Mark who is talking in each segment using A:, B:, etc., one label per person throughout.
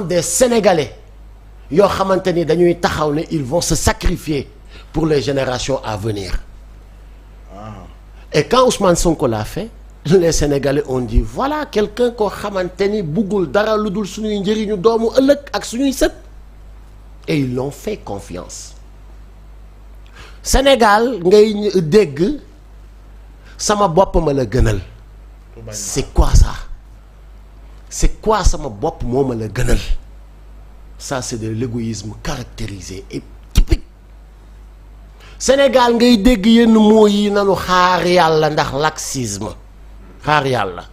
A: des Sénégalais yoo xamante ni dañuy taxaw ne ils vont se sacrifier pour les générations à venir. Et quand Ousmane Sonko l'a fait, les Sénégalais ont dit voilà quelqu'un koo xamante ni buggul dara lu dul suñuy njëriñu doomu ëllëg ak suñuy sët. Et ils l'ont fait confiance. Sénégal ngay dégg sama bopp ma la gënal. C'est quoi ça? C'est quoi sama bopp moo ma la gënal? Ça c'est de l'égoïsme caractérisé et typique. Sénégal ngay dégg yenn mots yi nanu xaar yàlla ndax laxisme xaar yàlla.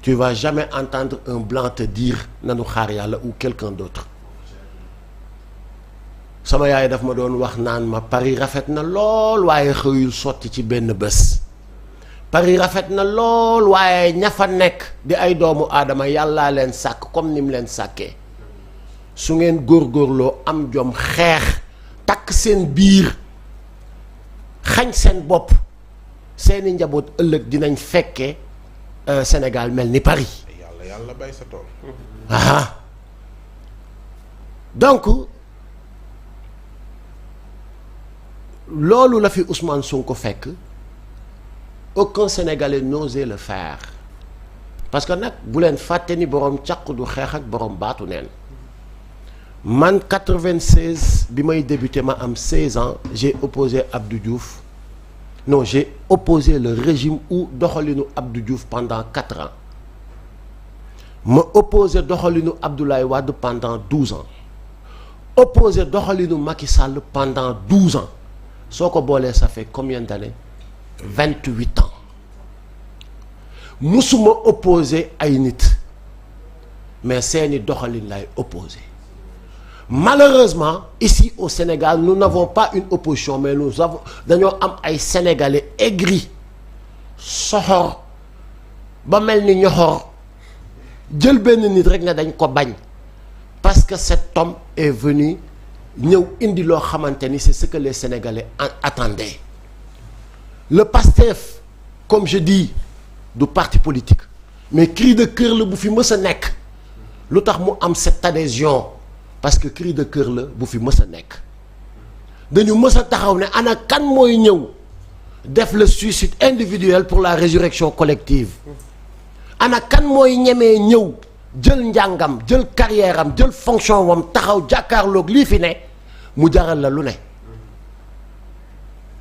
A: Tu vas jamais entendre un blanc te dire nanu xaar yàlla ou quelqu'un d'autre. Sama yaay daf ma doon wax naan ma Paris rafet na lool waaye xëyul sotti ci benn bés. Paris rafet na lool waaye ña fa nekk di ay doomu aadama yàllaa leen sàkk comme ni mu leen sàkkee. Su ngeen góorgóorloo am jom xeex takk seen biir xañ seen bopp seeni njaboot ëllëg dinañ fekkee Sénégal mel ni Paris.
B: yàlla bay sa tool.
A: Ah donc loolu la fi Ousmane Sonko fekk aucun Sénégalais n'osait le faire parce que nag bu leen fàtte ni borom caq du xeex ak borom baatu neen. Man 96 bi may débuté ma am 16 ans j'ai opposé Abdou Diouf non j'ai opposé le régime ou doxalinu Abdou Diouf pendant 4 ans ma opposé doxalinu Abdoulaye Wade pendant 12 ans opposé doxalinu Macky Sall pendant 12 ans soo ko boolee ça fait combien d'années 28 ans musuma opposé ay nit mais seeni doxalin lay opposé. Malheureusement ici au Sénégal nous n'avons pas une opposition mais nous avons dañoo am ay Sénégalais aigris soxor ba mel ni ñoxor jël benn nit rek ne dañ ko bañ parce que cet homme est venu ñëw indi loo xamante ni c'est ce que les Sénégalais attendaient. Le PASTEF comme je dis du parti politique mais cri de cœur la bu fi mës a nekk lu tax mu am cette adhésion. Parce que cri de cœur la bu fi mës a nekk dañu mës a taxaw ne ana kan mooy ñëw def le suicide individuel pour la résurrection collective ana kan mooy ñemee ñëw jël njàngam jël carrière am jël fonction wam taxaw jàkkaarloog lii fi ne mu jaral la lu ne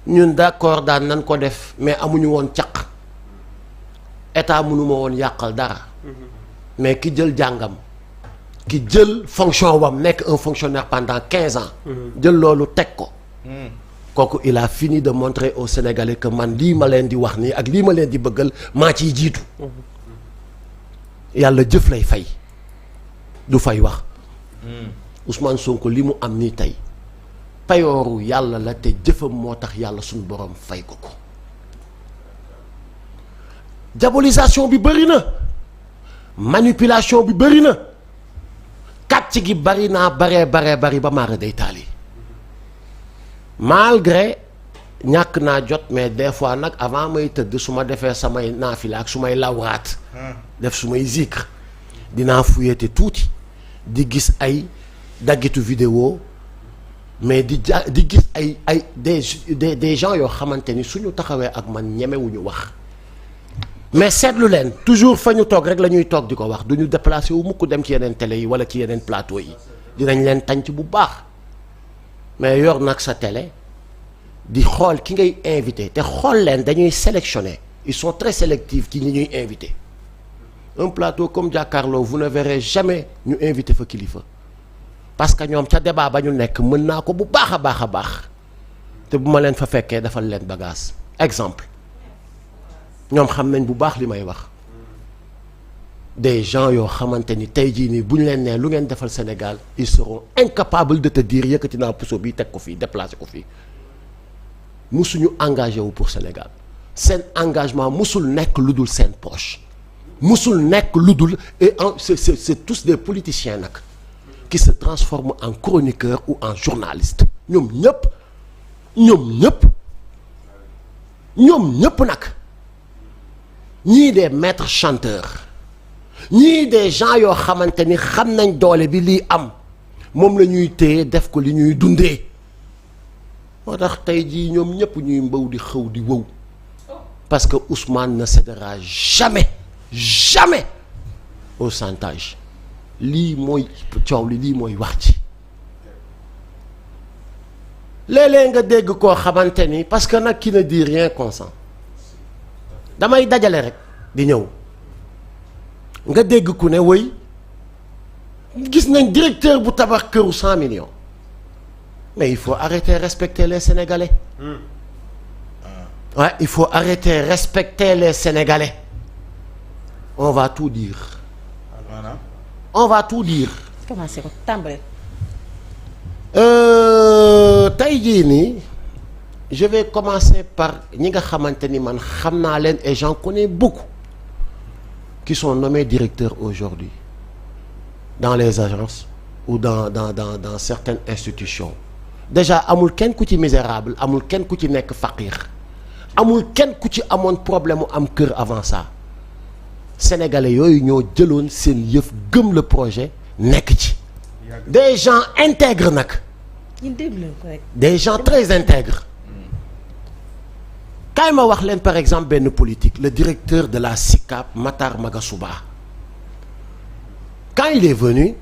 A: ñun d'accord daan nañ ko def mais amuñu woon caq état mënuma woon yàqal dara mais ki jël jàngam ki jël fonction wam nekk un fonctionnaire pendant 15 ans jël loolu teg ko kooku il a fini de montrer aux Sénégalais que man lii ma leen di wax nii ak lii ma leen di bëggal maa ciy jiitu yàlla jëf lay fay du fay wax Ousmane Sonko li mu am nii tey payooru yàlla la te jëfam moo tax yàlla suñu borom fay ko ko diabolisation bi bëri na manipulation bi bëri na kàcc gi bari naa bari ba maara day taali malgré ñàkk naa jot mais des fois nag avant may tëdd su ma defee samay naafila ak su may lawraat def su may zikr dinaa fuyete tuuti di gis ay daggitu vidéo mais di gis ay des gens yoo xamante ni suñu taxawee ak man ñemewuñu wax mais seetlu leen toujours fa ñu toog rek la ñuy toog di ko wax du ñu déplacé wu mukk dem ci yeneen télé yi wala ci yeneen plateau yi dinañ leen tànc bu baax mais yor nag sa télé di xool ki ngay invité te xool leen dañuy sélectionner ils sont très sélectifs ci ñi ñuy invité un plateau comme Jakaarlo vous ne verrez jamais ñu invité fa kilifa parce que ñoom ca débat ba ñu nekk mën naa ko bu baax a baax te bu ma leen fa fekkee defal leen bagage exemple ñoom xam nañ bu baax li may wax des gens yoo xamante ni tey jii nii bu ñu leen nee lu ngeen defal Sénégal ils seront incapables de te dire yëkkati naa puso bi teg ko fii déplacé ko fii musuñu engagé wu pour Sénégal seen engagement musul nekk lu dul seen poche musul nekk lu dul et c'est tous des politiciens nag qui se transforment en chroniqueurs ou en journalistes ñoom ñëpp nag ñii des maîtres chanteurs ñii des gens yoo xamante ni xam nañ doole bi lii am moom la ñuy téye def ko li ñuy dundee moo tax tey jii ñoom ñëpp ñuy mbaw di xëw di wow parce que Ousmane ne cédera jamais au chantage lii mooy coow li lii mooy wax ci léeg-léeg nga dégg koo xamante ni parce que nag qui ne dit rien consent damay dajale rek di ñëw nga dégg ku ne woy gis nañ directeur bu tabax këru 100 millions mais il faut arrêter respecter les Sénégalais ouais il faut arrêter respecter les Sénégalais on va tout dire
B: commencé ko tàmbale
A: tey jii nii je vais commencer par ñi nga xamante ni man xam naa leen et j'en connais beaucoup qui sont nommés directeurs aujourd'hui dans les agences ou dans certaines institutions déjà amul kenn ku ci misérable amul kenn ku ci nekk faqir amul kenn ku ci amoon problème mu am kër avant ça sénégalais yooyu ñoo jëloon seen yëf gëm le projet nekk ci des gens intègres nag des gens très intègres kaay ma wax leen par exemple benn politique le directeur de la SICAP Matar Magasuba quand il est venu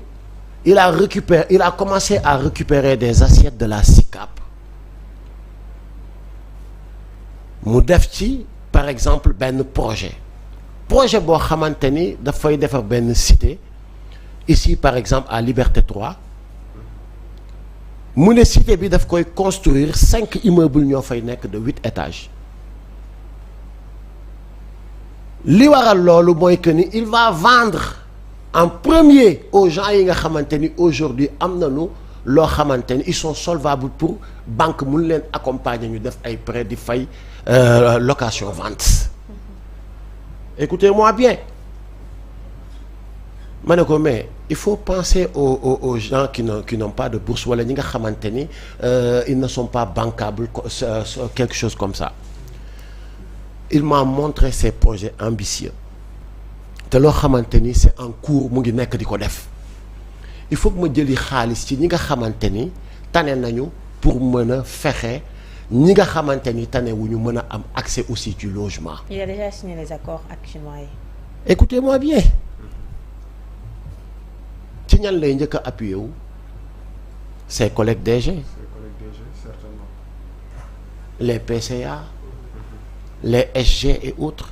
A: il a commencé à récupérer des assiettes de la SICAP mu def ci par exemple benn projet boo xamante ni dafay defar benn cité ici par exemple à Liberté 3 mu ne cité bi daf koy construire 5 immeubles ñoo fay nekk de 8 étages li waral loolu mooy que ni il va vendre en premier aux gens yi nga xamante ni aujourd'hui am nañu loo xamante ni ils sont solvables pour banque mun leen accompagner ñu def ay prêts di fay location vente écoutez-moi bien ma ne ko mais il faut penser aux gens qui n'ont pas de bourse wala ñi nga xamante ni ils ne sont pas bancables quelque chose comme ça il m'a montré ses projets ambitieux te loo xamante ni c'est en cours mu ngi nekk di ko def il faut que ma jëli xaalis ci ñi nga xamante ni tane nañu pour mën a fexe ñi nga xamante ni tane wu ñu mën a am accès aussi du logement.
B: Il a déjà signé les accords ak chinois yi.
A: Écoutez-moi bien ci ñan lay njëkk a appuyé wu ses collègues DG
C: certainement.
A: les PCA les SG et autres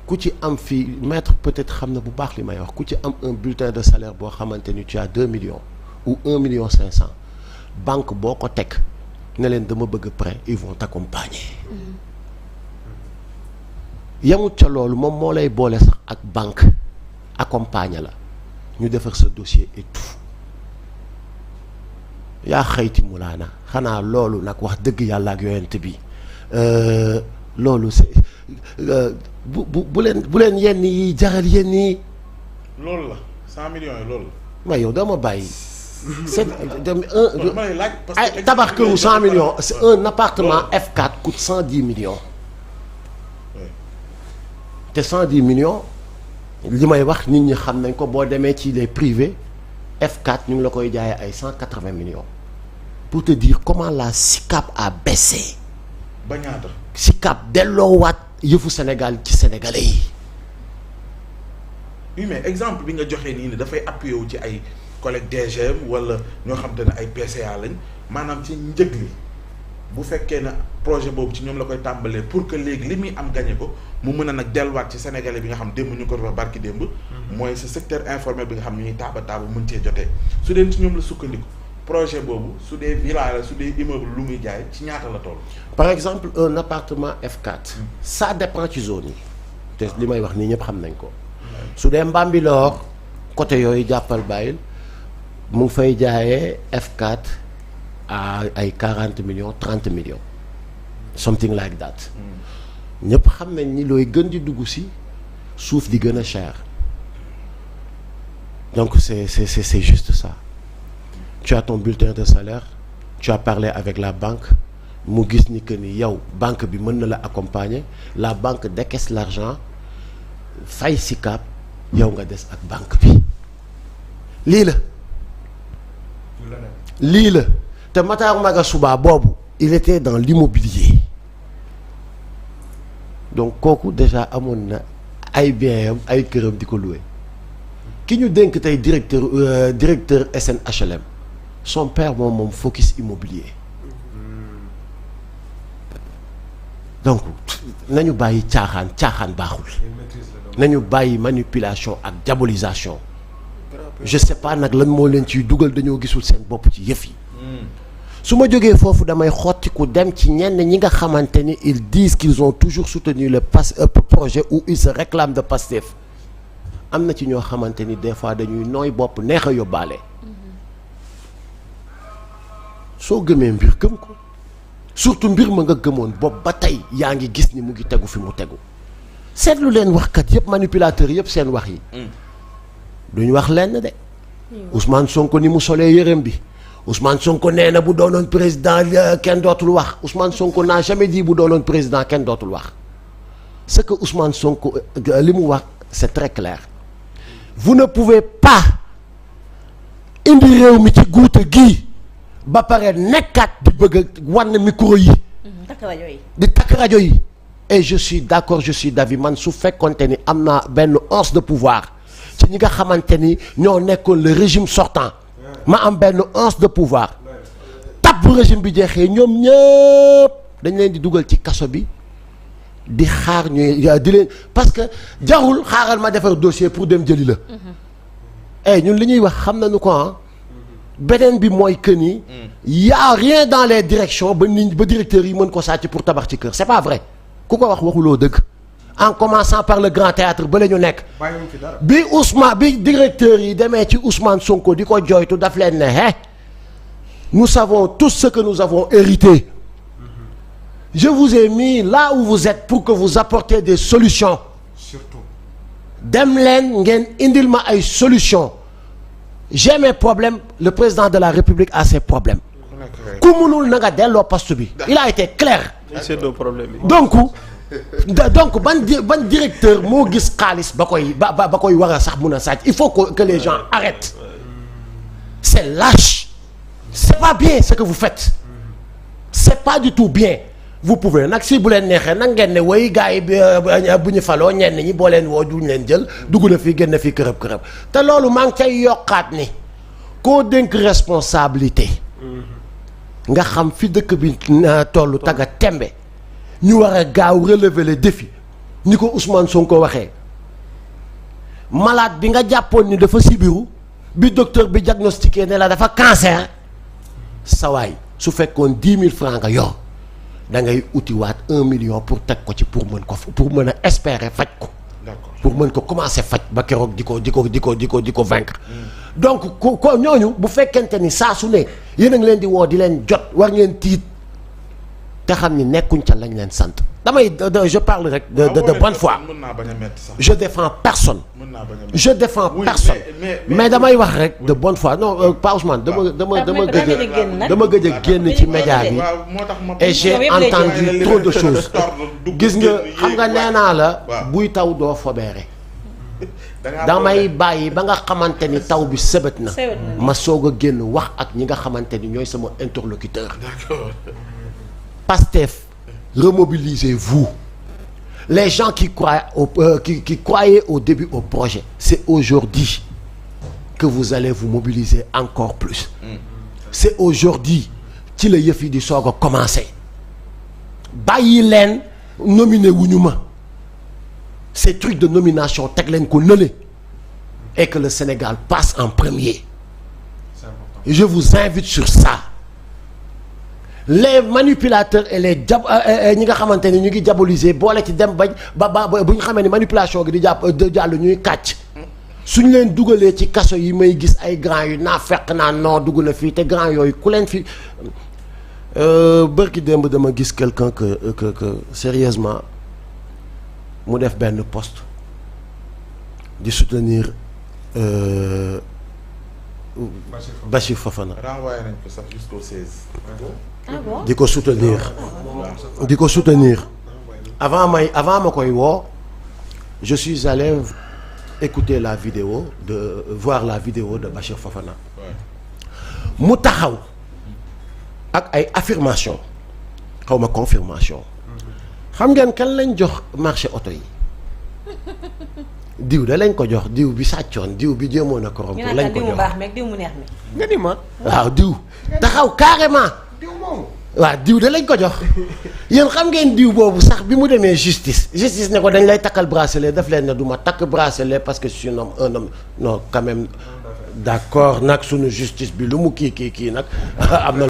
A: ku ci am fii maître peut-être xam na bu baax li may wax ku ci am un bulletin de salaire boo xamante ni tu as 2 millions ou 1 million 500 banque boo ko teg ne leen dama bëgg prêt ils vont t'accompagner yamut ca loolu moom moo lay boole sax ak banque accompagner la ñu defar sa dossier et tout yaa xayti mulaana xanaa loolu nag wax dëgg yàlla ak yonent bi loolu c'est bu leen yenn yi jaral yenn yi.
C: loolu la 100 millions yi loolu la.
A: waaye yow dama bàyyi. c'est
C: un
A: tabax këru 100 millions c'est un appartement F4 coûte 110 millions. te 110 millions li may wax nit ñi xam nañ ko boo demee ci les privés F4 ñu ngi la koy jaayee ay 180 millions. pour te dire comment la SICAP a baissé.
C: ba ñaata.
A: SICAP delloowaat yëfu Sénégal ci sénégalais yi.
C: oui mais exemple bi nga joxee nii ne dafay appuyé wu ci ay collègues DGM wala ñoo xam te ne ay PCA lañ maanaam ci njëg li bu fekkee ne projet boobu ci ñoom la koy tàmbalee pour que léegi li muy am gagné ko mu mën a nag delluwaat ci sénégalais bi nga xam démb ñu ko wax barki démb. mooy sa secteur informel bi nga xam ne ñuy taaba mën cee jotee su dee ci ñoom la sukkandiku. projet boobu su dee villa la su dee immeuble lu muy jaay ci ñaata la toll.
A: par exemple un appartement F4. ça dépend ci zone yi. te li may wax nii ñëpp xam nañ ko. su dee Mbambilor côté yooyu jàppal bàyyil mu ngi fay jaayee F4 à ay 40 millions 30 millions. something like that. ñëpp xam nañ ni looy gën di dugg si suuf di gën a cher. donc c'est juste ça. tu as ton bulletin de salaire tu as parlé avec la banque mu gis ni que ni yow banque bi mën na la accompagner la banque décaisse l'argent fay SICAP yow nga des ak banque bi lii la te Matar Maga Suba boobu il était dans l'immobilier donc kooku déjà amoon na ay biens am ay këram di ko loué ki ñu dénk tey directeur SNHLM son père moom Focus Immobilier donc nañu bàyyi caaxaan baaxul nañu bàyyi manipulation ak diabolisation je sais pas nag lan moo leen ciy dugal dañoo gisul seen bopp ci yëf yi su ma jógee foofu damay xottiku dem ci ñenn ñi nga xamante ni ils disent qu'ils ont toujours soutenu le projet où ils se réclament de Pastef am na ci ñoo xamante ni des fois dañuy nooy bopp neex a yóbbaale soo gëmee mbir gëm ko surtout mbir ma nga gëmoon bopp ba tey yaa ngi gis ni mu ngi tegu fi mu tegu seetlu leen waxkat yëpp manipulateurs yëpp seen wax yi duñ wax lenn de Ousmane Sonko ni mu solee yërëm bi Ousmane Sonko nee na bu doonoon président kenn dootul wax Ousmane Sonko n'a jamais dit bu doonoon président kenn dootul wax ce que Ousmane Sonko li mu wax c'est très clair vous ne pouvez pas indi réew mi ci guute gii ba pare nekkaat di bëgg a wan micro yi di takk rajo yi et je suis d'accord je suis d'avis man su fekkonte ni am naa benn once de pouvoir ci ñi nga xamante ni ñoo nekkoon le régime sortant ma am benn once de pouvoir tab bu régime bi jeexee ñoom ñëpp dañ leen di dugal ci kaso bi di xaar ñuy di leen parce que jarul xaaral ma defar dossier pour dem jëli la ñun li ñuy wax xam nañu ko beneen bi mooy que ni y a rien dans les directions ba directeurs yi mën ko sàcc pour tabax ci kër c'est pas vrai ku ko wax waxuloo dëgg en commençant par le grand théâtre ba la ñu nekk bi directeurs yi demee ci Ousmane Sonko di ko jooytu daf leen ne nous savons tous ce que nous avons hérité je vous ai mis là où vous êtes pour que vous apportiez des solutions surtout dem leen ngeen indil ma ay solutions j'ai mes problèmes le président de la République a ses problèmes ku mënul na nga delloo poste bi il a été clair donc ban directeur moo gis xaalis ba koy war a sax mun a sàcc il faut que les gens arrêtent c'est lâche c'est pas bien ce que vous faites c'est pas du tout bien vous pouvez nag si bu leen neexee nag ngeen ne way gars yi bu ñu faloo ñenn ñi boo leen woo duñ leen jël dugg na fii génn fii kërëb te loolu maa ngi cay yokkaat ni koo dénk responsabilité nga xam fi dëkk bi tollu taga tembe ñu war a gaaw relever les défis ni ko Ousmane Sonko waxee malade bi nga jàppoon ni dafa sibiru bi docteur bi diagnostiqué ne la dafa cancer sawaay su fekkoon 10 000 francs nga yor da ngay utiwaat 1 million pour teg ko ci pour mën a espérer faj ko pour mën ko commencer faj ba keroog di ko vaincre donc ko ñooñu bu fekkente ni saa su ne yéen a ngi leen di woo di leen jot war ngeen tiit te xam ni nekkuñ ca lañ leen sant je parle rek de bonne foi je défends personne mais damay wax rek de bonne foi non pas Ousmane dama gëj a génn ci média bi et j'ai entendu trop de choses gis nga xam nga nee naa la buy taw doo fobeere damay bàyyi ba nga xamante ni taw bi sëbët na ma soog a génn wax ak ñi nga xamante ni ñooy sama interlocuteur Pastef remobilisez-vous les gens qui croyaient au début au projet c'est aujourd'hui que vous allez vous mobiliser encore plus c'est aujourd'hui ci la yëf yi di soog a commencer bàyyi leen nominé wuñu ma ces trucs de nomination teg leen ko nële et que le Sénégal passe en premier je vous invite sur ça les manipulateurs et les ñi nga xamante ni ñu ngi diaboliser boole ci dem ba bu ñu xamee ni manipulation gi di jàll ñuy kàcc suñ leen dugalee ci kaso yi may gis ay grands yu naa fekk naa non dugg na fii te grands yooyu ku leen fi bërki démb dama gis quelqu'un que sérieusement mu def benn poste di soutenir Bachir Fofana.
C: renvoyé nañ ko sax jusqu'au 16.
A: di ko soutenir avant ma koy woo je suis allé écouter la vidéo voir la vidéo de Bachir Fofana. mu taxaw ak ay affirmation xaw ma confirmation xam ngeen kan lañ jox marché oto yi diw da lañ ko jox diw bi sàccoon diw bi jéemoon a corrompre lañ ko
B: diw mu
A: jox
B: baax meeg diw mu neex mi.
D: nga ni ma.
A: waaw diw taxaw carrément
D: diw moom.
A: waaw diw da lañ ko jox yéen xam ngeen diw boobu sax bi mu demee justice ne ko dañ lay takkal bracelet daf leen ne du ma takk bracelet parce que je suis un homme non quand même d'accord nag sunu justice bi lu mu kii nag am na